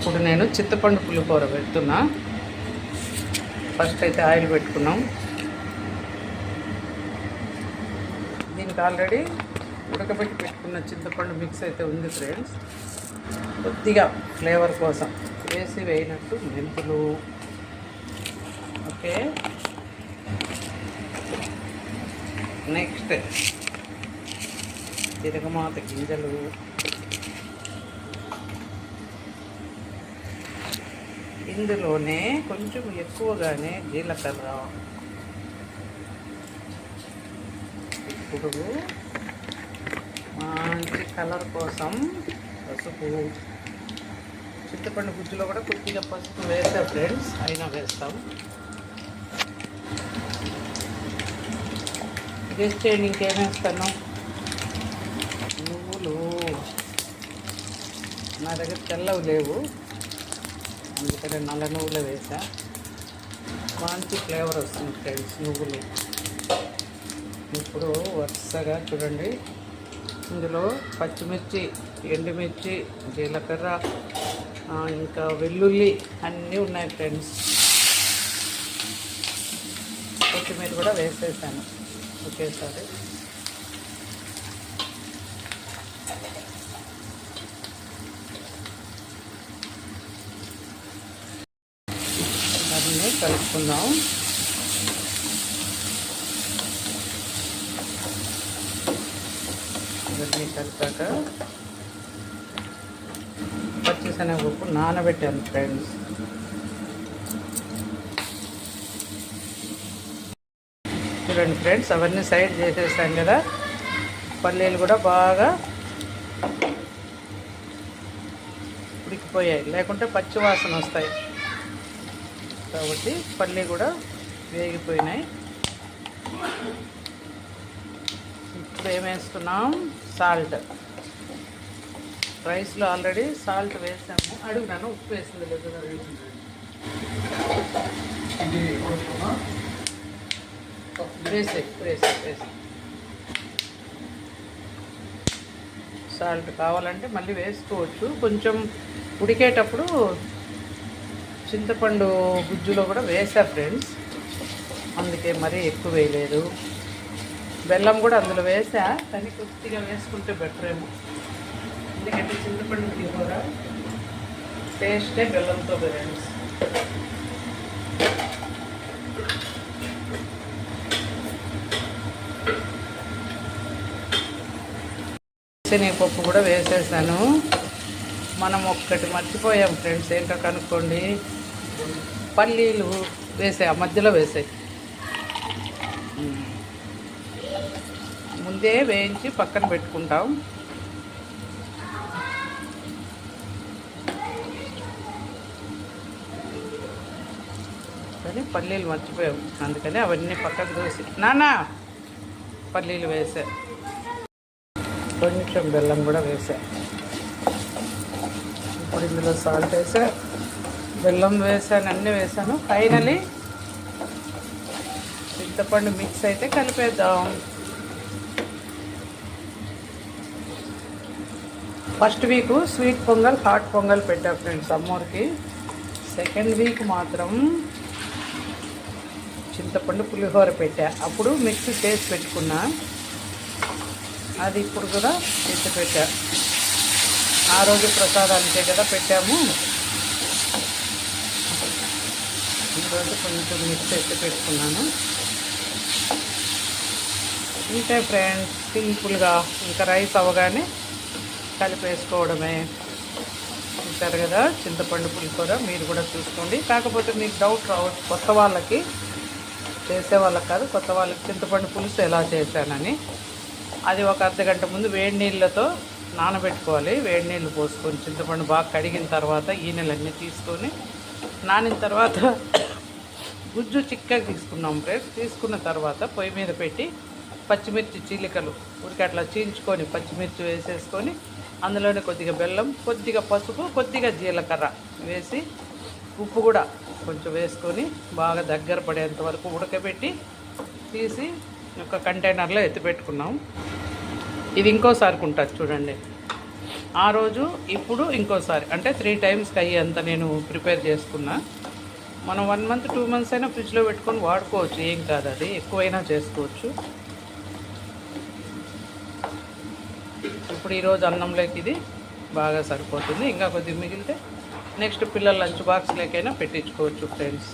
ఇప్పుడు నేను చింతపండు పులిహోర పెడుతున్నా. ఫస్ట్ అయితే ఆయిల్ పెట్టుకున్నాం. దీనికి ఆల్రెడీ ఉడకబెట్టి పెట్టుకున్న చింతపండు మిక్స్ అయితే ఉంది ఫ్రెండ్స్. కొద్దిగా ఫ్లేవర్ కోసం వేసినట్టు మెంతులు, ఓకే. నెక్స్ట్ తిరగమాత గింజలు, ఇందులోనే కొంచెం ఎక్కువగానే జీలకర్ర, ఇప్పుడు మంచి కలర్ కోసం పసుపు, చింతపండు గుజ్జులో కూడా కొద్దిగా పసుపు వేసా ఫ్రెండ్స్, అయినా వేస్తాం. గెస్ట్ చేయండి ఇంకేమేస్తాను. నువ్వులు నా దగ్గర తెల్లవి లేవు, అందుకని నల్ల నువ్వులు వేసా. మంచి ఫ్లేవర్ వస్తుంది ఫ్రెండ్స్ నువ్వులు. ఇప్పుడు వరుసగా చూడండి, ఇందులో పచ్చిమిర్చి, ఎండుమిర్చి, జీలకర్ర, ఇంకా వెల్లుల్లి అన్నీ ఉన్నాయి ఫ్రెండ్స్. కొత్తిమీర కూడా వేసేసాను ఒకేసారి. దాన్ని కలుపుకుందాం. ఇవన్నీ కలిపాక పచ్చిశనగపప్పు నానబెట్టాను ఫ్రెండ్స్. చూడండి ఫ్రెండ్స్, అవన్నీ సైడ్ చేసేసాం కదా. పల్లీలు కూడా బాగా ఉడికిపోయాయి, లేకుంటే పచ్చి వాసన వస్తాయి కాబట్టి పల్లీ కూడా వేగిపోయినాయి. ఇప్పుడు ఏమేస్తున్నాం, సాల్ట్. రైస్లో ఆల్రెడీ సాల్ట్ వేసాము. అడుగునాను ఉప్పు వేసింది లేదు. వేసే సాల్ట్ కావాలంటే మళ్ళీ వేసుకోవచ్చు. కొంచెం ఉడికేటప్పుడు చింతపండు గుజ్జులో కూడా వేసా ఫ్రెండ్స్, అందుకే మరీ ఎక్కువ వేయలేదు. బెల్లం కూడా అందులో వేసా, కానీ కొద్దిగా వేసుకుంటే బెటర్ ఏమో. ఎందుకంటే చింతపండు పులిహోర టేస్టే బెల్లంతో ఫ్రెండ్స్. శనగపప్పు కూడా వేసేసాను. మనం ఒక్కటి మర్చిపోయాం ఫ్రెండ్స్, ఏంటో కనుక్కోండి. పల్లీలు వేసాయి, ఆ మధ్యలో వేసాయి. ముందే వేయించి పక్కన పెట్టుకుంటాం. కానీ పల్లీలు మర్చిపోయాం, అందుకని అవన్నీ పక్కకు దోసి పల్లీలు వేసా. కొంచెం బెల్లం కూడా వేసా. ఇప్పుడు ఇందులో సాల్ట్ వేసా, బెల్లం వేసాను, అన్నీ వేసాను. ఫైనలీ చింతపండు మిక్స్ అయితే కలిపేద్దాం. First week sweet pongal, hot pongal పెట్టా ఫ్రెండ్స్ అమ్మోరికి. సెకండ్ వీక్ మాత్రం చింతపండు పులిహోర పెట్టా. అప్పుడు మిక్స్ చేసి పెట్టుకున్నా, అది ఇప్పుడు కూడా ఎత్తి పెట్టా. ఆ రోజు ప్రసాదానికే కదా పెట్టాము, ఈరోజు కొంచెం మిక్స్ ఎత్తి పెట్టుకున్నాను. ఇంతే ఫ్రెండ్స్, సింపుల్గా. ఇంకా రైస్ అవ్వగానే కలిపేసుకోవడమే. చూసారు కదా చింతపండు పులిహోర, మీరు కూడా చూసుకోండి. కాకపోతే మీకు డౌట్ రావచ్చు, కొత్త వాళ్ళకి, చేసే వాళ్ళకి కాదు, కొత్త వాళ్ళకి చింతపండు పులుసు ఎలా చేశానని. అది ఒక అర్ధగంట ముందు వేడి నీళ్ళతో నానబెట్టుకోవాలి. వేడి నీళ్ళు పోసుకొని చింతపండు బాగా కడిగిన తర్వాత ఈనెలన్నీ తీసుకొని నానిన తర్వాత గుజ్జు చిక్కగా తీసుకున్నాం ఫ్రెండ్స్. తీసుకున్న తర్వాత పొయ్యి మీద పెట్టి పచ్చిమిర్చి చీలికలు ఉడికి అట్లా చీల్చుకొని పచ్చిమిర్చి వేసేసుకొని అందులోనే కొద్దిగా బెల్లం, కొద్దిగా పసుపు, కొద్దిగా జీలకర్ర వేసి ఉప్పు కూడా కొంచెం వేసుకొని బాగా దగ్గర పడేంత వరకు ఉడకబెట్టి తీసి ఒక కంటైనర్లో ఎత్తిపెట్టుకున్నాం. ఇది ఇంకోసారికి ఉంటుంది చూడండి. ఆ రోజు ఇప్పుడు ఇంకోసారి అంటే 3 టైమ్స్కి అయ్యేంత నేను ప్రిపేర్ చేసుకున్నా. మనం 1 మంత్ 2 మంత్స్ అయినా ఫ్రిడ్జ్లో పెట్టుకొని వాడుకోవచ్చు, ఏం కాదు, అది ఎక్కువైనా చేసుకోవచ్చు. ఇప్పుడు ఈరోజు అన్నంలోకి ఇది బాగా సరిపోతుంది. ఇంకా కొద్దిగా మిగిలితే నెక్స్ట్ పిల్లల లంచ్ బాక్స్లోకైనా పెట్టించుకోవచ్చు ఫ్రెండ్స్.